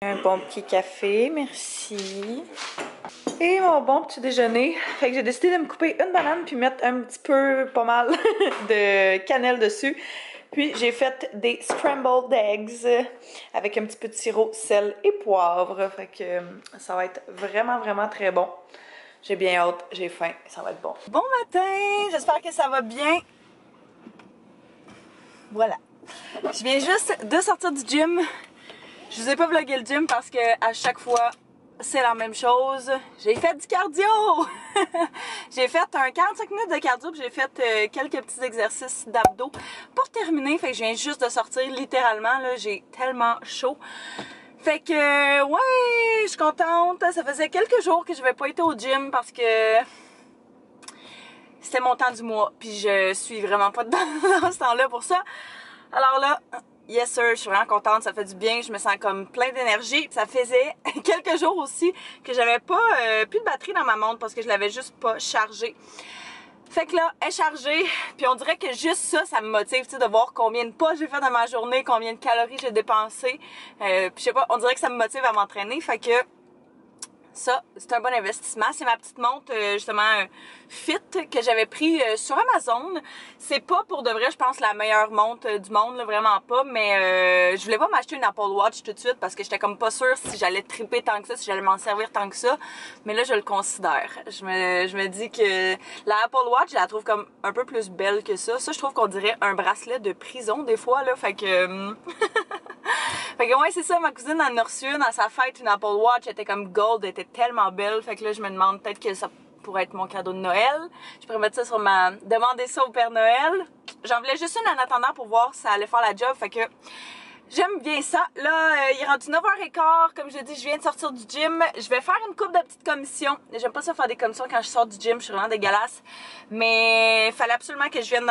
Un bon petit café, merci. Et mon bon petit déjeuner. Fait que j'ai décidé de me couper une banane puis mettre un petit peu, pas mal, de cannelle dessus. Puis j'ai fait des scrambled eggs avec un petit peu de sirop, sel et poivre. Fait que ça va être vraiment, vraiment très bon. J'ai bien hâte, j'ai faim, ça va être bon. Bon matin, j'espère que ça va bien. Voilà. Je viens juste de sortir du gym. Je vous ai pas vlogué le gym parce que à chaque fois, c'est la même chose. J'ai fait du cardio! J'ai fait un 45 minutes de cardio puis j'ai fait quelques petits exercices d'abdos pour terminer. Fait que je viens juste de sortir littéralement. Là, j'ai tellement chaud. Fait que, ouais, je suis contente. Ça faisait quelques jours que je n'avais pas été au gym parce que c'était mon temps du mois. Puis je suis vraiment pas dedans dans ce temps-là pour ça. Alors là, yes sir, je suis vraiment contente, ça fait du bien, je me sens comme plein d'énergie. Ça faisait quelques jours aussi que j'avais pas plus de batterie dans ma montre parce que je l'avais juste pas chargée. Fait que là, elle est chargée, puis on dirait que juste ça, ça me motive, tu sais, de voir combien de pas j'ai fait dans ma journée, combien de calories j'ai dépensé. Puis je sais pas, on dirait que ça me motive à m'entraîner, fait que ça, c'est un bon investissement. C'est ma petite montre, justement, Fit, que j'avais pris sur Amazon. C'est pas pour de vrai, je pense, la meilleure montre du monde, là, vraiment pas. Mais je voulais pas m'acheter une Apple Watch tout de suite parce que j'étais comme pas sûre si j'allais triper tant que ça, si j'allais m'en servir tant que ça. Mais là, je le considère. Je me dis que la Apple Watch, je la trouve comme un peu plus belle que ça. Ça, je trouve qu'on dirait un bracelet de prison des fois, là. Fait que... Fait que ouais, c'est ça, ma cousine en a reçu une à sa fête, une Apple Watch, elle était comme gold, elle était tellement belle. Fait que là, je me demande peut-être que ça pourrait être mon cadeau de Noël. Je pourrais mettre ça sur ma... demander ça au Père Noël. J'en voulais juste une en attendant pour voir si ça allait faire la job. Fait que j'aime bien ça. Là, il est rendu 9h15. Comme je dis, je viens de sortir du gym. Je vais faire une couple de petites commissions. J'aime pas ça faire des commissions quand je sors du gym. Je suis vraiment dégueulasse. Mais il fallait absolument que je vienne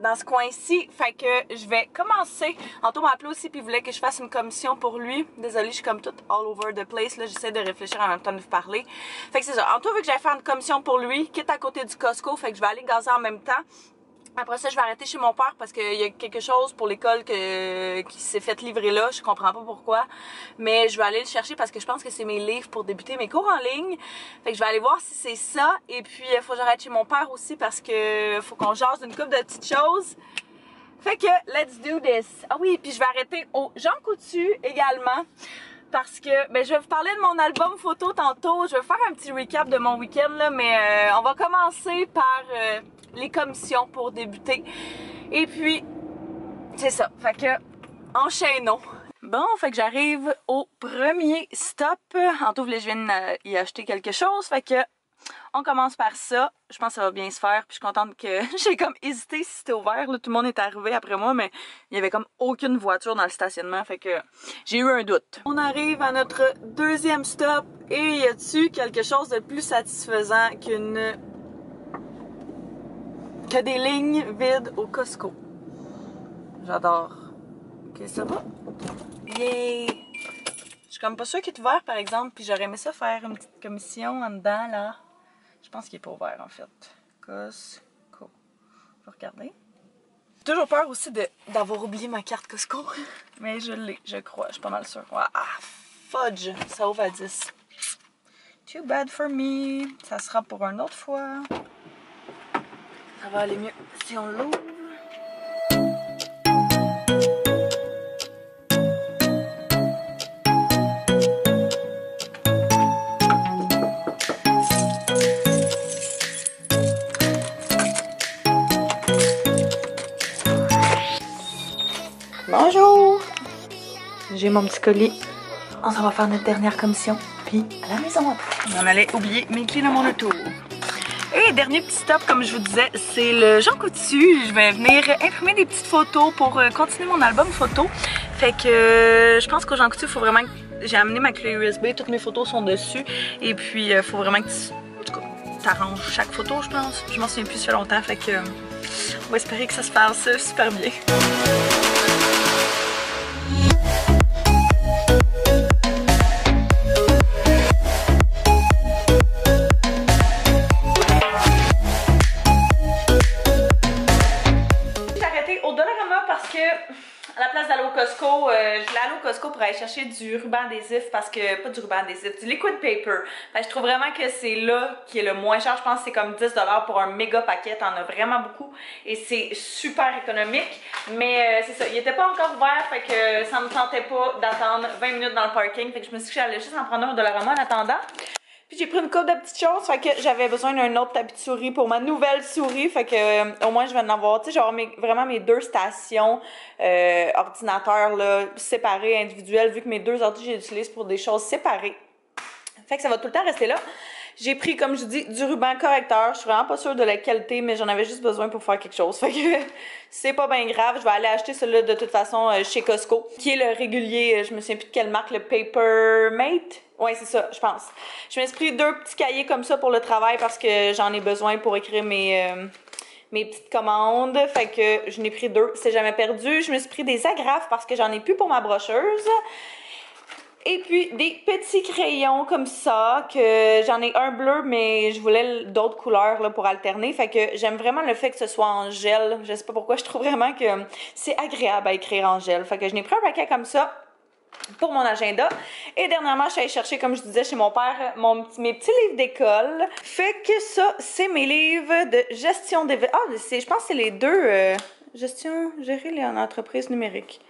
dans ce coin-ci, fait que je vais commencer. Anto m'a appelé aussi puis il voulait que je fasse une commission pour lui. Désolée, je suis comme toute all over the place, là, j'essaie de réfléchir en même temps de vous parler. Fait que c'est ça, Anto veut que j'aille faire une commission pour lui, qui est à côté du Costco, fait que je vais aller gazer en même temps. Après ça, je vais arrêter chez mon père parce qu'il y a quelque chose pour l'école qui s'est fait livrer là. Je comprends pas pourquoi. Mais je vais aller le chercher parce que je pense que c'est mes livres pour débuter mes cours en ligne. Fait que je vais aller voir si c'est ça. Et puis, il faut que j'arrête chez mon père aussi parce que faut qu'on jase d'une couple de petites choses. Fait que, let's do this. Ah oui, puis je vais arrêter au Jean Coutu également. Parce que, ben, je vais vous parler de mon album photo tantôt. Je vais faire un petit recap de mon week-end, là. Mais on va commencer par... les commissions pour débuter. Et puis, c'est ça. Fait que, enchaînons. Bon, fait que j'arrive au premier stop. Anto voulait que je vienne y acheter quelque chose. Fait que, on commence par ça. Je pense que ça va bien se faire. Puis je suis contente que j'ai comme hésité si c'était ouvert. Là, tout le monde est arrivé après moi, mais il y avait comme aucune voiture dans le stationnement. Fait que j'ai eu un doute. On arrive à notre deuxième stop. Et y a-tu quelque chose de plus satisfaisant que des lignes vides au Costco? J'adore. Ok, ça va? Yay! Je suis comme pas sûre qu'il est ouvert, par exemple, puis j'aurais aimé ça faire une petite commission en dedans, là. Je pense qu'il est pas ouvert, en fait. Costco. Je vais regarder. J'ai toujours peur aussi d'avoir oublié ma carte Costco. Mais je l'ai, je crois. Je suis pas mal sûre. Ah, fudge! Ça ouvre à 10. Too bad for me. Ça sera pour une autre fois. Ça va aller mieux si on l'ouvre. Bonjour! J'ai mon petit colis. On s'en va faire notre dernière commission. Puis à la maison après. On en allait oublier mes clés dans mon auto. Et dernier petit stop, comme je vous disais, c'est le Jean Coutu. Je vais venir imprimer des petites photos pour continuer mon album photo. Fait que je pense qu'au Jean Coutu, il faut vraiment que... J'ai amené ma clé USB, toutes mes photos sont dessus. Et puis, il faut vraiment que tu arranges chaque photo, je pense. Je m'en souviens plus, ça fait longtemps. Fait que on va espérer que ça se passe super bien. À la place d'aller au Costco, je voulais aller au Costco pour aller chercher chercher du ruban adhésif parce que, pas du ruban adhésif, du liquid paper. Fait que je trouve vraiment que c'est là qui est le moins cher. Je pense que c'est comme 10$ pour un méga paquet. T'en as vraiment beaucoup et c'est super économique. Mais c'est ça, il était pas encore ouvert, fait que ça me tentait pas d'attendre 20 minutes dans le parking. Fait que je me suis dit que j'allais juste en prendre un de Dollarama en attendant. Puis j'ai pris une couple de petites choses, fait que j'avais besoin d'un autre tapis de souris pour ma nouvelle souris, fait que au moins je vais en avoir, tu sais, genre vraiment mes 2 stations ordinateurs là, séparées, individuelles, vu que mes 2 ordi j'utilise pour des choses séparées. Fait que ça va tout le temps rester là. J'ai pris, comme je vous dis, du ruban correcteur. Je suis vraiment pas sûre de la qualité, mais j'en avais juste besoin pour faire quelque chose. Fait que c'est pas bien grave. Je vais aller acheter celui-là de toute façon chez Costco, qui est le régulier. Je me souviens plus de quelle marque, le Papermate. Ouais, c'est ça, je pense. Je me suis pris 2 petits cahiers comme ça pour le travail parce que j'en ai besoin pour écrire mes petites commandes. Fait que je n'ai pris 2. C'est jamais perdu. Je me suis pris des agrafes parce que j'en ai plus pour ma brocheuse. Et puis des petits crayons comme ça, que j'en ai un bleu, mais je voulais d'autres couleurs là, pour alterner. Fait que j'aime vraiment le fait que ce soit en gel. Je sais pas pourquoi, je trouve vraiment que c'est agréable à écrire en gel. Fait que je n'ai pris un paquet comme ça pour mon agenda. Et dernièrement, je suis allée chercher, comme je disais, chez mon père, mes petits livres d'école. Fait que ça, c'est mes livres de gestion d'événements. Ah, je pense que c'est les 2 gestion, gérer les entreprises numériques.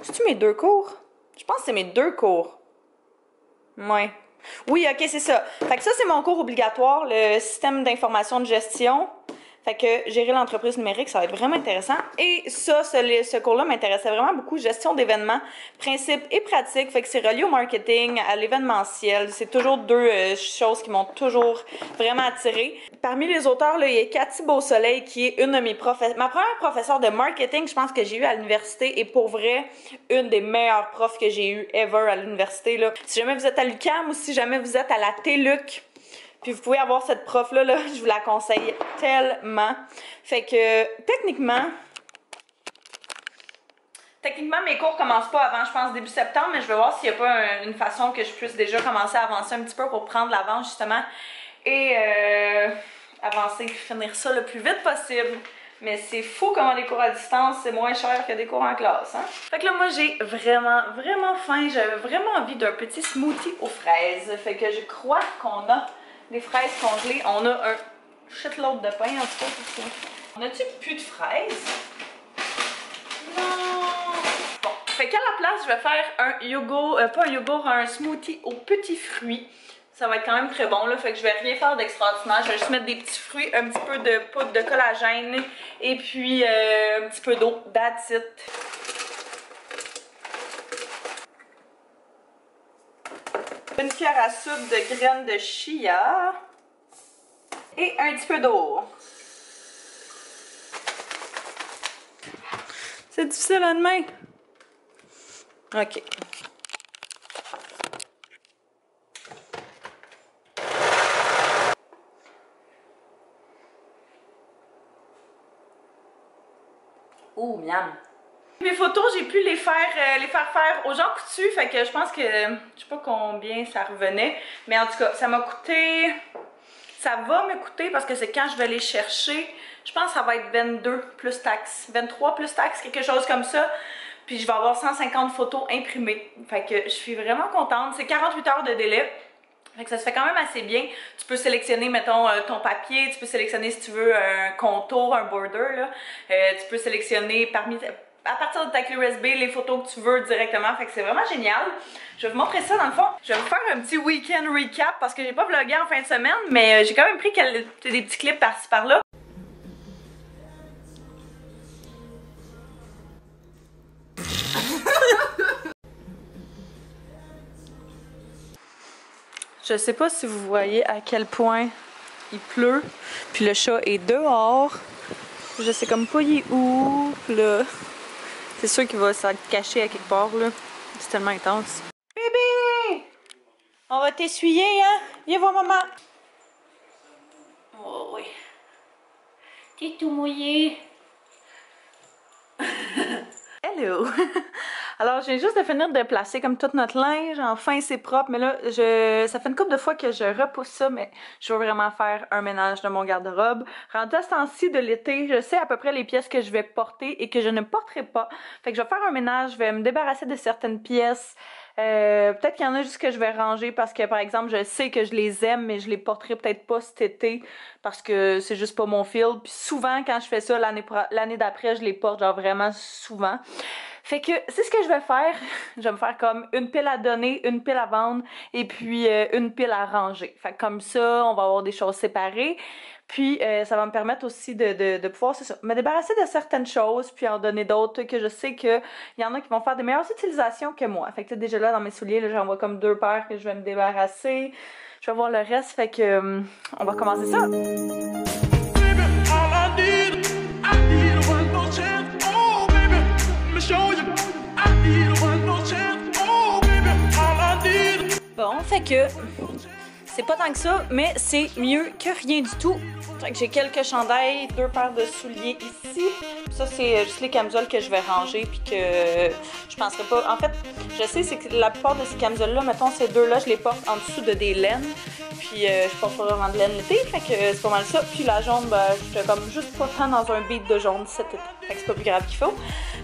C'est-tu mes 2 cours? Je pense que c'est mes 2 cours. Ouais. Oui, ok, c'est ça. Fait que ça, c'est mon cours obligatoire, le système d'information de gestion. Fait que gérer l'entreprise numérique, ça va être vraiment intéressant. Et ça, ce cours-là m'intéressait vraiment beaucoup. Gestion d'événements, principes et pratiques. Fait que c'est relié au marketing, à l'événementiel. C'est toujours 2 choses qui m'ont toujours vraiment attirée. Parmi les auteurs, là, il y a Cathy Beausoleil, qui est une de mes ma première professeure de marketing, je pense que j'ai eu à l'université. Et pour vrai, une des meilleures profs que j'ai eu ever à l'université. Si jamais vous êtes à l'UQAM ou si jamais vous êtes à la TLUC, puis vous pouvez avoir cette prof-là, je vous la conseille tellement. Fait que, techniquement, mes cours commencent pas avant, je pense, début septembre, mais je vais voir s'il n'y a pas une façon que je puisse déjà commencer à avancer un petit peu pour prendre l'avance, justement, et avancer et finir ça le plus vite possible. Mais c'est fou comment des cours à distance, c'est moins cher que des cours en classe, hein? Fait que là, moi, j'ai vraiment, vraiment faim. J'avais vraiment envie d'un petit smoothie aux fraises. Fait que je crois qu'on a des fraises congelées. On a un shitload de pain, en tout cas. On a-tu plus de fraises? Non! Bon, fait qu'à la place, je vais faire un yogourt, pas un yogourt, un smoothie aux petits fruits. Ça va être quand même très bon, là. Fait que je vais rien faire d'extraordinaire. Je vais juste mettre des petits fruits, un petit peu de poudre de collagène et puis un petit peu d'eau. That's it. Une cuillère à soupe de graines de chia et un petit peu d'eau. C'est difficile à demain. Ok. Ouh, miam. Mes photos, j'ai pu les faire faire aux gens coutus, fait que je pense que je sais pas combien ça revenait, mais en tout cas, ça m'a coûté, ça va me coûter parce que c'est quand je vais les chercher, je pense que ça va être 22 plus taxes, 23 plus taxes, quelque chose comme ça, puis je vais avoir 150 photos imprimées, fait que je suis vraiment contente, c'est 48 heures de délai. Fait que ça se fait quand même assez bien. Tu peux sélectionner, mettons, ton papier, tu peux sélectionner si tu veux un contour, un border, là. Tu peux sélectionner à partir de ta clé USB les photos que tu veux directement. Fait que c'est vraiment génial. Je vais vous montrer ça dans le fond. Je vais vous faire un petit week-end recap parce que j'ai pas vlogué en fin de semaine, mais j'ai quand même pris des petits clips par-ci par-là. Je sais pas si vous voyez à quel point il pleut, puis le chat est dehors. Je sais comme pas il est où, là. C'est sûr qu'il va s'être caché à quelque part, là. C'est tellement intense. Bébé! On va t'essuyer, hein? Viens voir maman. Oh oui. T'es tout mouillé. Hello! Alors, je viens juste de finir de placer comme tout notre linge. Enfin, c'est propre. Mais là, ça fait une couple de fois que je repousse ça, mais je veux vraiment faire un ménage de mon garde-robe. Rendu à ce temps-ci de l'été, je sais à peu près les pièces que je vais porter et que je ne porterai pas. Fait que je vais faire un ménage, je vais me débarrasser de certaines pièces. Peut-être qu'il y en a juste que je vais ranger parce que, par exemple, je sais que je les aime, mais je les porterai peut-être pas cet été parce que c'est juste pas mon feel. Puis souvent, quand je fais ça, l'année d'après, je les porte genre vraiment souvent. Fait que c'est ce que je vais faire. Je vais me faire comme une pile à donner, une pile à vendre et puis une pile à ranger. Fait que comme ça, on va avoir des choses séparées. Puis ça va me permettre aussi de pouvoir, c'est ça, me débarrasser de certaines choses puis en donner d'autres que je sais que il y en a qui vont faire des meilleures utilisations que moi. Fait que déjà là, dans mes souliers, j'en vois comme 2 paires que je vais me débarrasser. Je vais voir le reste, fait que on va commencer ça. Bon, fait que c'est pas tant que ça, mais c'est mieux que rien du tout. Fait que j'ai quelques chandails, 2 paires de souliers ici. Ça, c'est juste les camisoles que je vais ranger puis que je penserais pas. En fait, je sais, c'est que la plupart de ces camisoles-là, mettons ces deux-là, je les porte en dessous de des laines. Puis je porte pas vraiment de laine l'été, fait que c'est pas mal ça. Puis la jaune, ben, j'étais comme juste pas tant dans un beat de jaune cet été. Fait que c'est pas plus grave qu'il faut.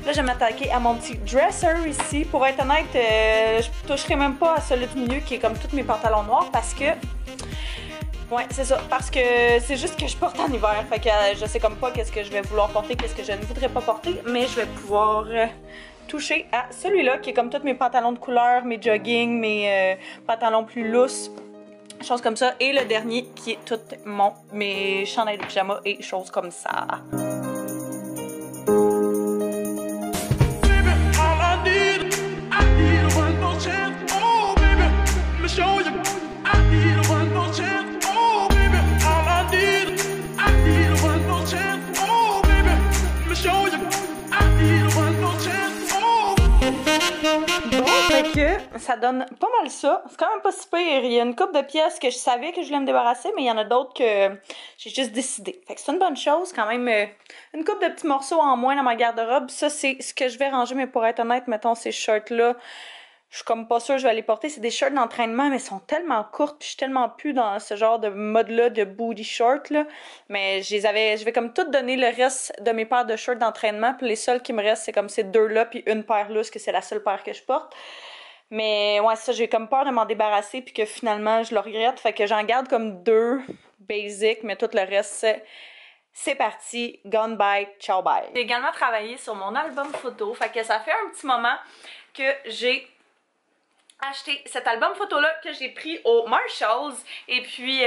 Là, je vais m'attaquer à mon petit dresser ici. Pour être honnête, je toucherai même pas à celui du milieu qui est comme tous mes pantalons noirs parce que... Ouais, c'est ça. Parce que c'est juste que je porte en hiver. Fait que je sais comme pas qu'est-ce que je vais vouloir porter, qu'est-ce que je ne voudrais pas porter. Mais je vais pouvoir toucher à celui-là qui est comme tous mes pantalons de couleur, mes jogging, mes pantalons plus lousses. Choses comme ça. Et le dernier qui est tout mes chandails de pyjama et choses comme ça. Fait que ça donne pas mal ça. C'est quand même pas si pire. Il y a une couple de pièces que je savais que je voulais me débarrasser, mais il y en a d'autres que j'ai juste décidé. Fait que c'est une bonne chose. Quand même, une couple de petits morceaux en moins dans ma garde-robe. Ça, c'est ce que je vais ranger, mais pour être honnête, mettons ces shirts-là, je suis comme pas sûre que je vais les porter. C'est des shirts d'entraînement, mais ils sont tellement courtes, puis je suis tellement plus dans ce genre de mode-là de booty short, là. Mais je vais comme tout donner le reste de mes paires de shirts d'entraînement, puis les seuls qui me restent, c'est comme ces deux-là, puis une paire lousse, que c'est la seule paire que je porte. Mais ouais, ça, j'ai comme peur de m'en débarrasser, puis que finalement, je le regrette. Fait que j'en garde comme 2 basic, mais tout le reste, c'est parti, gone bye, ciao bye. J'ai également travaillé sur mon album photo, fait que ça fait un petit moment que j'ai acheté cet album photo là que j'ai pris au Marshalls et puis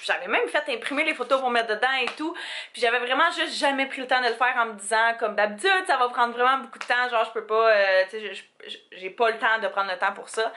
j'avais même fait imprimer les photos pour mettre dedans et tout, puis j'avais vraiment juste jamais pris le temps de le faire en me disant comme d'habitude ça va prendre vraiment beaucoup de temps, genre je peux pas tu sais, j'ai pas le temps de prendre le temps pour ça.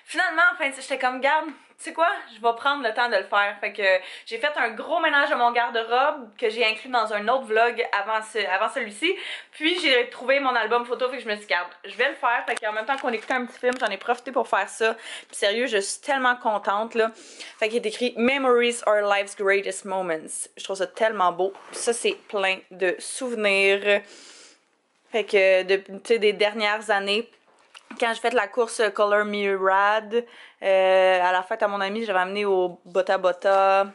Finalement, enfin, j'étais comme, garde, tu sais quoi, je vais prendre le temps de le faire. Fait que j'ai fait un gros ménage de mon garde-robe que j'ai inclus dans un autre vlog avant celui-ci. Puis j'ai trouvé mon album photo, fait que je me suis dit, garde, je vais le faire. Fait qu'en même temps qu'on écoutait un petit film, j'en ai profité pour faire ça. Puis sérieux, je suis tellement contente, là. Fait qu'il est écrit Memories are life's greatest moments. Je trouve ça tellement beau. Puis ça, c'est plein de souvenirs. Fait que, tu sais, des dernières années. Quand j'ai fait la course Color Me Rad, à la fête à mon ami, j'avais amené au Bota Bota.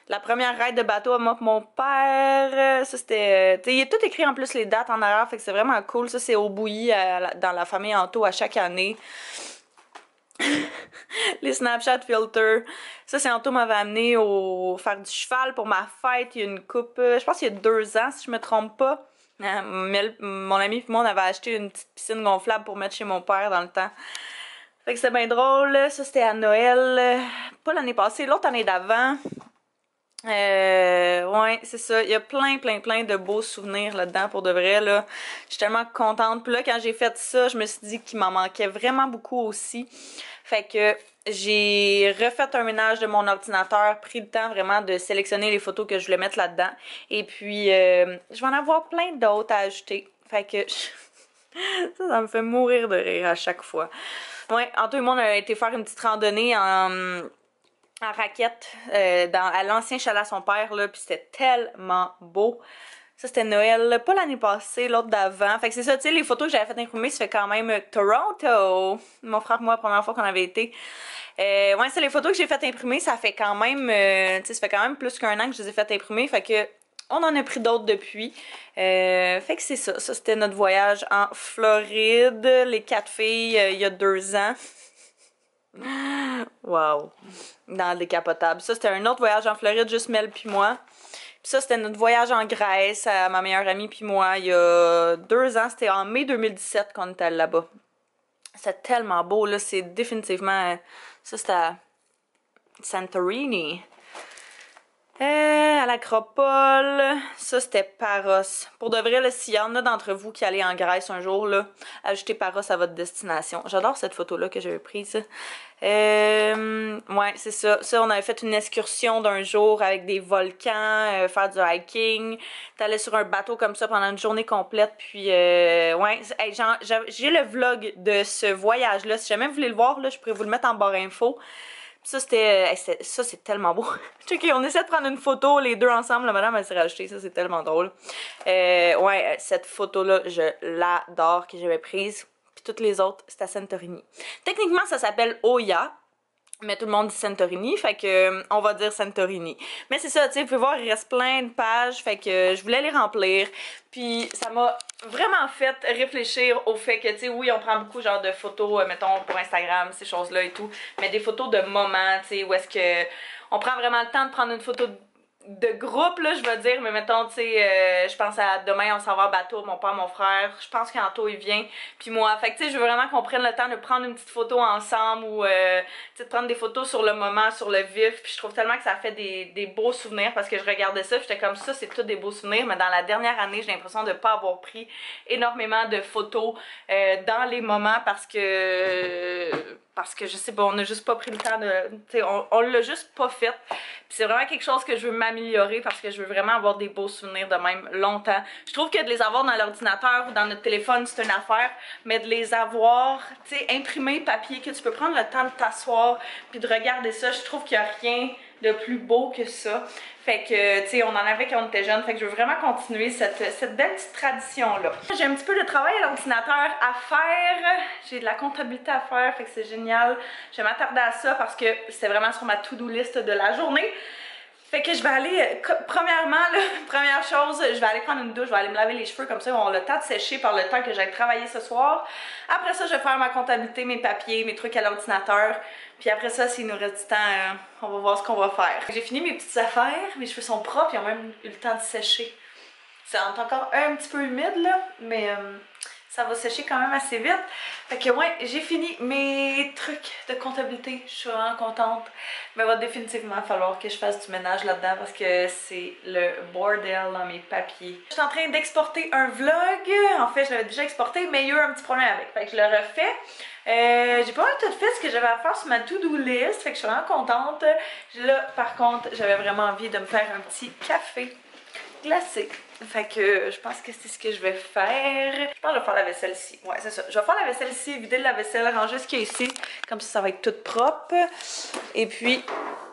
La première ride de bateau à moi et mon père, ça c'était... il y a tout écrit en plus les dates en arrière, fait que c'est vraiment cool. Ça c'est au Bouilly, dans la famille Anto à chaque année. Les Snapchat filters. Ça c'est Anto m'avait amené faire du cheval pour ma fête il y a une coupe, je pense qu'il y a 2 ans si je me trompe pas. Mon ami et moi on avait acheté une petite piscine gonflable pour mettre chez mon père dans le temps. Fait que c'était bien drôle. Ça c'était à Noël. Pas l'année passée, l'autre année d'avant. Ouais, c'est ça. Il y a plein de beaux souvenirs là-dedans pour de vrai, là. Je suis tellement contente. Puis là, quand j'ai fait ça, je me suis dit qu'il m'en manquait vraiment beaucoup aussi. Fait que j'ai refait un ménage de mon ordinateur, pris le temps vraiment de sélectionner les photos que je voulais mettre là-dedans. Et puis, je vais en avoir plein d'autres à ajouter. Fait que ça me fait mourir de rire à chaque fois. Ouais, Anto et moi, on a été faire une petite randonnée en raquette à l'ancien chalet à son père, là, puis c'était tellement beau. Ça, c'était Noël, pas l'année passée, l'autre d'avant. Fait que c'est ça, tu sais, les photos que j'avais fait imprimer, ça fait quand même Toronto. Mon frère et moi, la première fois qu'on avait été. Ouais, c'est les photos que j'ai fait imprimer, ça fait quand même, tu sais, ça fait quand même plus qu'1 an que je les ai fait imprimer. Fait que on en a pris d'autres depuis. Fait que c'est ça. Ça, c'était notre voyage en Floride. Les 4 filles, il y a 2 ans. Wow. Dans le décapotable. Ça, c'était un autre voyage en Floride, juste Mel puis moi. Puis ça, c'était notre voyage en Grèce à ma meilleure amie puis moi il y a 2 ans. C'était en mai 2017 qu'on était allé là-bas. C'était tellement beau, là. C'est définitivement... Ça, c'était à Santorini. À l'Acropole, ça c'était Paros. Pour de vrai, s'il y en a d'entre vous qui allez en Grèce un jour, là, ajoutez Paros à votre destination. J'adore cette photo-là que j'avais prise. Ouais, c'est ça. Ça, on avait fait une excursion d'un jour avec des volcans, faire du hiking. T'allais sur un bateau comme ça pendant une journée complète. Puis, ouais, hey, j'ai le vlog de ce voyage-là. Si jamais vous voulez le voir, là, je pourrais vous le mettre en barre info. Ça, ça, c'est tellement beau. Checké, on essaie de prendre une photo, les deux ensemble. La madame, elle s'est rajoutée. Ça, c'est tellement drôle. Ouais, cette photo-là, je l'adore, que j'avais prise. Puis toutes les autres, c'est à Santorini. Techniquement, ça s'appelle Oya. Mais tout le monde dit Santorini, fait que on va dire Santorini. Mais c'est ça, tu sais, vous pouvez voir, il reste plein de pages, fait que je voulais les remplir. Puis ça m'a vraiment fait réfléchir au fait que, tu sais, oui, on prend beaucoup genre de photos, mettons, pour Instagram, ces choses-là et tout, mais des photos de moments, tu sais, où est-ce que on prend vraiment le temps de prendre une photo de groupe, là, je veux dire, mais mettons, tu sais, je pense à demain, on s'en va en bateau, mon père, mon frère, je pense qu'Anto, il vient, puis moi, fait que, tu sais, je veux vraiment qu'on prenne le temps de prendre une petite photo ensemble ou, tu sais, de prendre des photos sur le moment, sur le vif, puis je trouve tellement que ça fait des beaux souvenirs, parce que je regardais ça, j'étais comme ça, c'est tout des beaux souvenirs, mais dans la dernière année, j'ai l'impression de pas avoir pris énormément de photos dans les moments, parce que je sais pas, on a juste pas pris le temps de, tu sais, on l'a juste pas fait. Puis c'est vraiment quelque chose que je veux m'améliorer parce que je veux vraiment avoir des beaux souvenirs de même longtemps. Je trouve que de les avoir dans l'ordinateur ou dans notre téléphone, c'est une affaire, mais de les avoir, tu sais, imprimés, papier, que tu peux prendre le temps de t'asseoir puis de regarder ça, je trouve qu'il y a rien de plus beau que ça. Fait que, tu sais, on en avait quand on était jeune. Fait que je veux vraiment continuer cette belle petite tradition-là. J'ai un petit peu de travail à l'ordinateur à faire. J'ai de la comptabilité à faire, fait que c'est génial. Je vais m'attarder à ça parce que c'était vraiment sur ma to-do list de la journée. Fait que je vais aller, premièrement, là, première chose, je vais aller prendre une douche, je vais aller me laver les cheveux, comme ça ils vont avoir le temps de sécher par le temps que j'ai travaillé ce soir. Après ça, je vais faire ma comptabilité, mes papiers, mes trucs à l'ordinateur. Puis après ça, s'il nous reste du temps, on va voir ce qu'on va faire. J'ai fini mes petites affaires, mes cheveux sont propres, ils ont même eu le temps de sécher. C'est encore un petit peu humide là, mais ça va sécher quand même assez vite. Fait que ouais, j'ai fini mes trucs de comptabilité. Je suis vraiment contente. Mais il va définitivement falloir que je fasse du ménage là-dedans parce que c'est le bordel dans mes papiers. Je suis en train d'exporter un vlog. En fait, je l'avais déjà exporté, mais il y a eu un petit problème avec. Fait que je le refais. J'ai pas mal tout fait ce que j'avais à faire sur ma to-do list. Fait que je suis vraiment contente. Là, par contre, j'avais vraiment envie de me faire un petit café glacé. Fait que je pense que c'est ce que je vais faire. Je pense que je vais faire la vaisselle ici. Ouais, c'est ça. Je vais faire la vaisselle ici, vider la vaisselle, ranger ce qu'il y a ici. Comme ça va être tout propre. Et puis,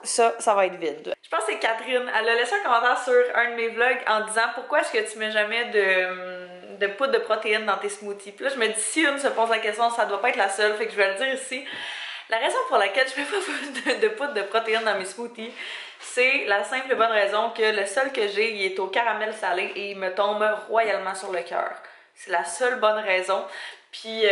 ça va être vide. Je pense que c'est Catherine. Elle a laissé un commentaire sur un de mes vlogs en disant pourquoi est-ce que tu mets jamais de poudre de protéines dans tes smoothies. Puis là, je me dis, si une se pose la question, ça doit pas être la seule. Fait que je vais le dire ici. La raison pour laquelle je mets pas de poudre de protéines dans mes smoothies, c'est la simple et bonne raison que le seul que j'ai, il est au caramel salé et il me tombe royalement sur le cœur. C'est la seule bonne raison. Puis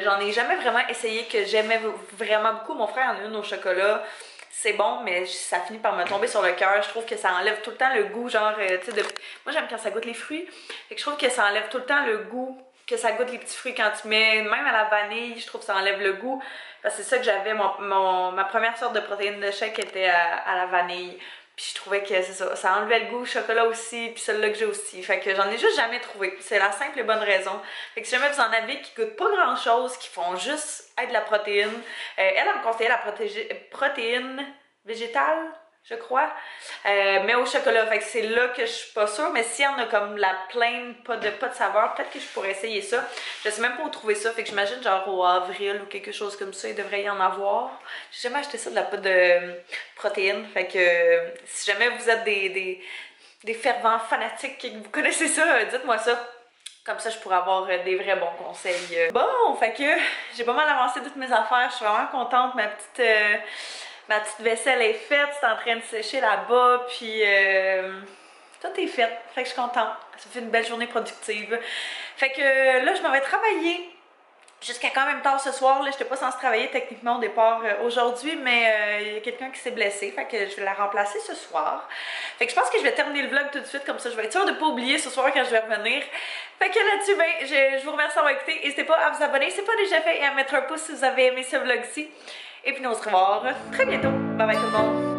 j'en ai jamais vraiment essayé que j'aimais vraiment beaucoup. Mon frère en a une au chocolat. C'est bon, mais ça finit par me tomber sur le cœur. Je trouve que ça enlève tout le temps le goût, genre, tu sais, de... Moi, j'aime quand ça goûte les fruits. Fait que je trouve que ça enlève tout le temps le goût, que ça goûte les petits fruits quand tu mets, même à la vanille, je trouve que ça enlève le goût. Parce que c'est ça que j'avais, ma première sorte de protéine de shake était à la vanille. Puis je trouvais que c'est ça, ça enlevait le goût, chocolat aussi, puis celle-là que j'ai aussi. Fait que j'en ai juste jamais trouvé. C'est la simple et bonne raison. Fait que si jamais vous en avez qui goûtent pas grand-chose, qui font juste être de la protéine, elle me conseillait la protéine végétale, je crois, mais au chocolat. Fait que c'est là que je suis pas sûre, mais s'il y en a comme la plaine, pas de saveur, peut-être que je pourrais essayer ça. Je sais même pas où trouver ça, fait que j'imagine genre au avril ou quelque chose comme ça, il devrait y en avoir. J'ai jamais acheté ça de la poudre de protéines, fait que si jamais vous êtes des des fervents fanatiques qui vous connaissez ça, dites-moi ça. Comme ça, je pourrais avoir des vrais bons conseils. Bon, fait que j'ai pas mal avancé toutes mes affaires. Je suis vraiment contente. Ma petite vaisselle est faite. C'est en train de sécher là-bas. Puis tout est fait. Fait que je suis contente. Ça fait une belle journée productive. Fait que là, je m'en vais travailler jusqu'à quand même tard ce soir. Là, j'étais pas censée travailler techniquement au départ aujourd'hui, mais il y a quelqu'un qui s'est blessé. Fait que je vais la remplacer ce soir. Fait que je pense que je vais terminer le vlog tout de suite, comme ça je vais être sûre de pas oublier ce soir quand je vais revenir. Fait que là-dessus, ben, je vous remercie d'avoir écouté. N'hésitez pas à vous abonner si ce n'est pas déjà fait et à mettre un pouce si vous avez aimé ce vlog-ci. Et puis nous on se revoit très bientôt. Bye bye tout le monde!